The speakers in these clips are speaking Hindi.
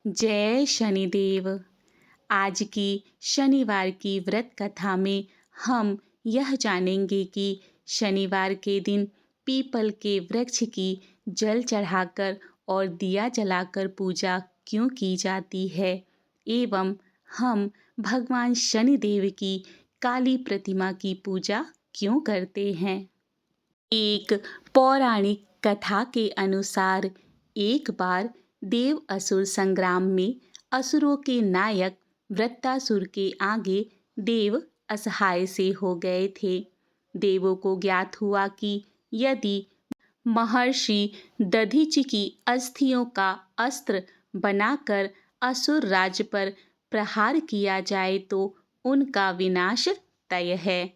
जय शनिदेव। आज की शनिवार की व्रत कथा में हम यह जानेंगे कि शनिवार के दिन पीपल के वृक्ष की जल चढ़ाकर और दिया जलाकर पूजा क्यों की जाती है एवं हम भगवान शनिदेव की काली प्रतिमा की पूजा क्यों करते हैं। एक पौराणिक कथा के अनुसार एक बार देव असुर संग्राम में असुरों के नायक वृत्तासुर के आगे देव असहाय से हो गए थे। देवों को ज्ञात हुआ कि यदि महर्षि दधीचि की अस्थियों का अस्त्र बनाकर असुर राज पर प्रहार किया जाए तो उनका विनाश तय है।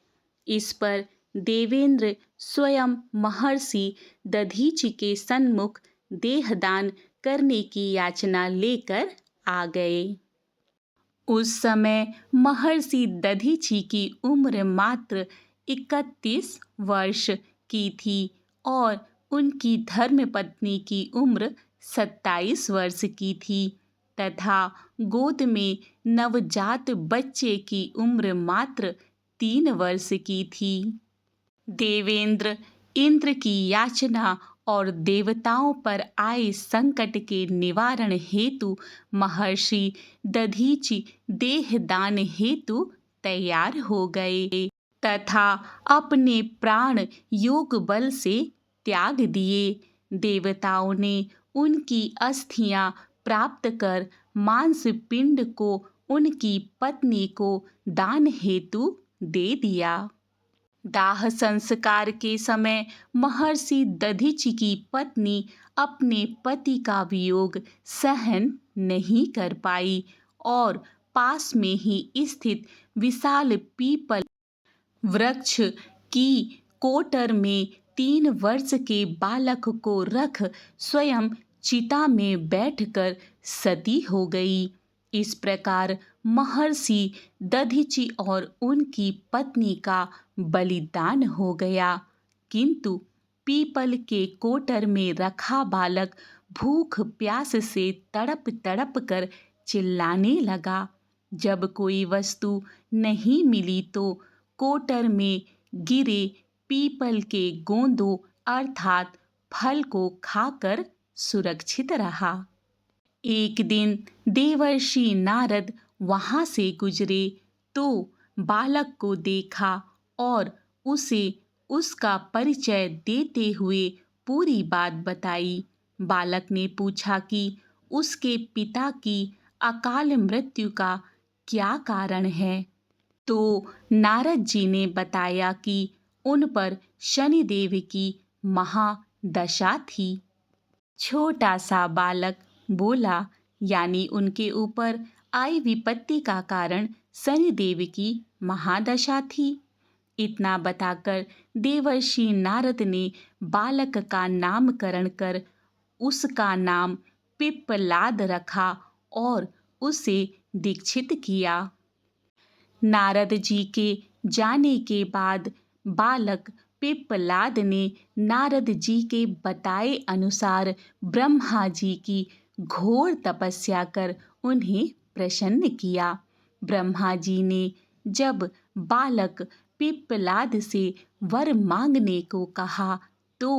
इस पर देवेंद्र स्वयं महर्षि दधीचि के सन्मुख देहदान करने की याचना लेकर आ गए। उस समय महर्षि दधीचि की उम्र मात्र 31 वर्ष की थी और उनकी धर्मपत्नी की उम्र 27 वर्ष की थी तथा गोद में नवजात बच्चे की उम्र मात्र 3 वर्ष की थी। देवेंद्र इंद्र की याचना और देवताओं पर आए संकट के निवारण हेतु महर्षि दधीचि देहदान हेतु तैयार हो गए तथा अपने प्राण योग बल से त्याग दिए। देवताओं ने उनकी अस्थियां प्राप्त कर मांस पिंड को उनकी पत्नी को दान हेतु दे दिया। दाह संस्कार के समय महर्षि दधीचि की पत्नी अपने पति का वियोग सहन नहीं कर पाई और पास में ही स्थित विशाल पीपल वृक्ष की कोटर में 3 वर्ष के बालक को रख स्वयं चिता में बैठकर सती हो गई। इस प्रकार महर्षि दधीचि और उनकी पत्नी का बलिदान हो गया, किंतु पीपल के कोटर में रखा बालक भूख प्यास से तड़प तड़प कर चिल्लाने लगा। जब कोई वस्तु नहीं मिली तो कोटर में गिरे पीपल के गोंदों अर्थात फल को खाकर सुरक्षित रहा। एक दिन देवर्षि नारद वहां से गुजरे तो बालक को देखा और उसे उसका परिचय देते हुए पूरी बात बताई। बालक ने पूछा कि उसके पिता की अकाल मृत्यु का क्या कारण है, तो नारद जी ने बताया कि उन पर शनिदेव की महादशा थी। छोटा सा बालक बोला, यानी उनके ऊपर आई विपत्ति का कारण शनिदेव की महादशा थी। इतना बताकर देवर्षि नारद ने बालक का नामकरण कर उसका नाम पिप्पलाद रखा और उसे दीक्षित किया। नारद जी के जाने के बाद बालक पिप्पलाद ने नारद जी के बताए अनुसार ब्रह्मा जी की घोर तपस्या कर उन्हें प्रसन्न किया। ब्रह्मा जी ने जब बालक पिप्पलाद से वर मांगने को कहा तो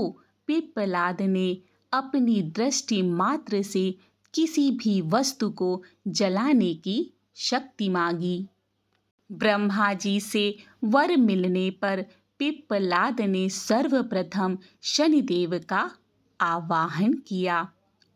पिप्पलाद ने अपनी दृष्टि मात्र से किसी भी वस्तु को जलाने की शक्ति मांगी। ब्रह्मा जी से वर मिलने पर पिप्पलाद ने सर्वप्रथम शनिदेव का आवाहन किया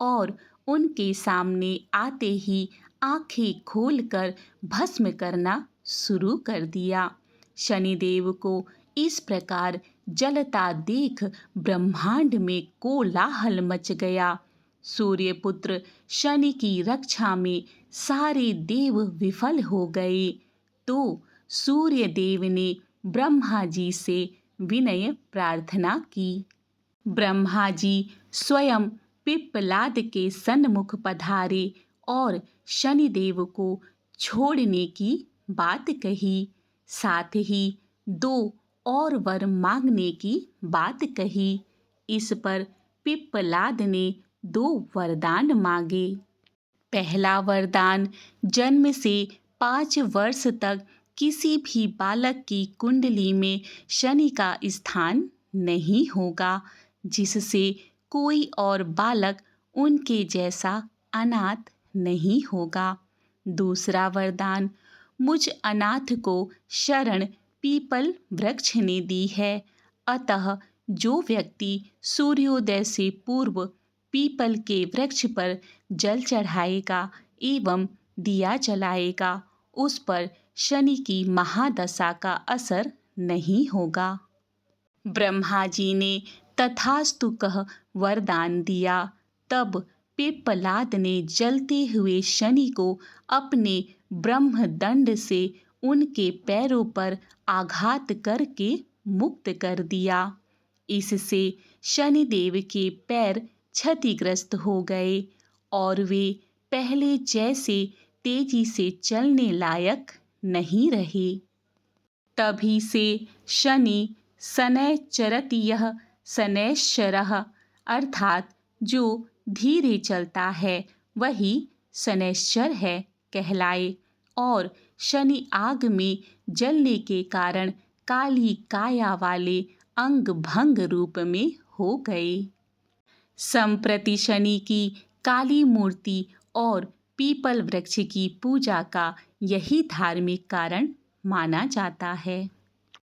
और उनके सामने आते ही आंखें खोलकर भस्म करना शुरू कर दिया। शनिदेव को इस प्रकार जलता देख ब्रह्मांड में कोलाहल मच गया। सूर्यपुत्र शनि की रक्षा में सारे देव विफल हो गए तो सूर्य देव ने ब्रह्मा जी से विनय प्रार्थना की। ब्रह्मा जी स्वयं पिप्पलाद के सन्मुख पधारे और शनिदेव को छोड़ने की बात कही, साथ ही 2 और वर मांगने की बात कही। इस पर पिप्पलाद ने 2 वरदान मांगे। पहला वरदान, जन्म से 5 वर्ष तक किसी भी बालक की कुंडली में शनि का स्थान नहीं होगा, जिससे कोई और बालक उनके जैसा अनाथ नहीं होगा। दूसरा वरदान, मुझ अनाथ को शरण पीपल वृक्ष ने दी है, अतः जो व्यक्ति सूर्योदय से पूर्व पीपल के वृक्ष पर जल चढ़ाएगा एवं दिया जलाएगा, उस पर शनि की महादशा का असर नहीं होगा। ब्रह्मा जी ने तथास्तु कह वरदान दिया। तब पिप्पलाद ने जलते हुए शनि को अपने ब्रह्मदंड से उनके पैरों पर आघात करके मुक्त कर दिया। इससे शनिदेव के पैर क्षतिग्रस्त हो गए और वे पहले जैसे तेजी से चलने लायक नहीं रहे। तभी से शनि शनैश्चरति शनैश्चरः अर्थात जो धीरे चलता है वही शनैश्चर है कहलाए और शनि आग में जलने के कारण काली काया वाले अंग भंग रूप में हो गए। संप्रति शनि की काली मूर्ति और पीपल वृक्ष की पूजा का यही धार्मिक कारण माना जाता है।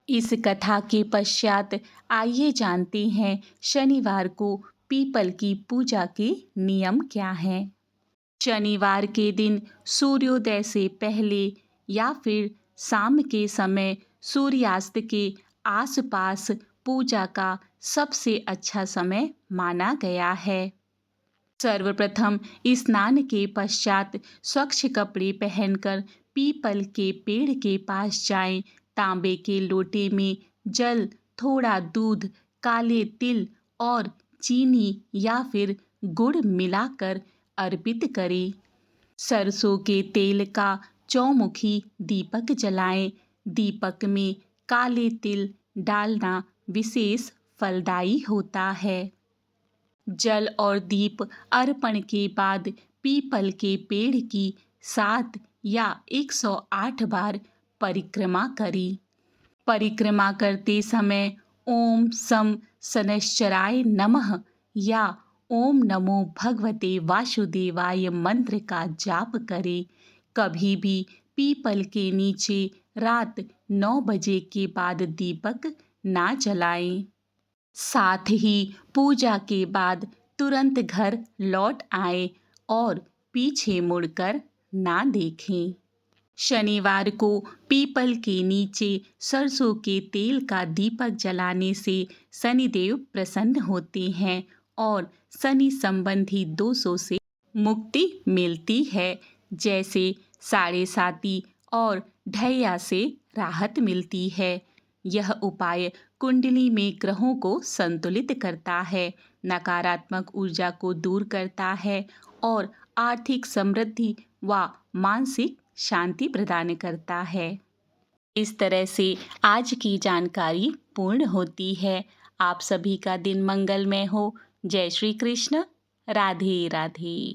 इस कथा के पश्चात आइए जानते हैं शनिवार को पीपल की पूजा के नियम क्या हैं। शनिवार के दिन सूर्योदय से पहले या फिर शाम के समय सूर्यास्त के आसपास पूजा का सबसे अच्छा समय माना गया है। सर्वप्रथम स्नान के पश्चात स्वच्छ कपड़े पहनकर पीपल के पेड़ के पास जाएं। तांबे के लोटे में जल, थोड़ा दूध, काले तिल और चीनी या फिर गुड़ मिलाकर अर्पित करें। सरसों के तेल का चौमुखी दीपक जलाएं। दीपक में काले तिल डालना विशेष फलदायी होता है। जल और दीप अर्पण के बाद पीपल के पेड़ की 7 या 108 बार परिक्रमा करें। परिक्रमा करते समय ओम सम शनैश्चराय नमः या ओम नमो भगवते वासुदेवाय मंत्र का जाप करें। कभी भी पीपल के नीचे रात 9 बजे के बाद दीपक ना जलाएं। साथ ही पूजा के बाद तुरंत घर लौट आएं और पीछे मुड़कर ना देखें। शनिवार को पीपल के नीचे सरसों के तेल का दीपक जलाने से शनिदेव प्रसन्न होते हैं और शनि संबंधी दोषों से मुक्ति मिलती है, जैसे साढ़े साती और ढैया से राहत मिलती है। यह उपाय कुंडली में ग्रहों को संतुलित करता है, नकारात्मक ऊर्जा को दूर करता है और आर्थिक समृद्धि व मानसिक शांति प्रदान करता है। इस तरह से आज की जानकारी पूर्ण होती है। आप सभी का दिन मंगलमय हो। जय श्री कृष्ण। राधे राधे।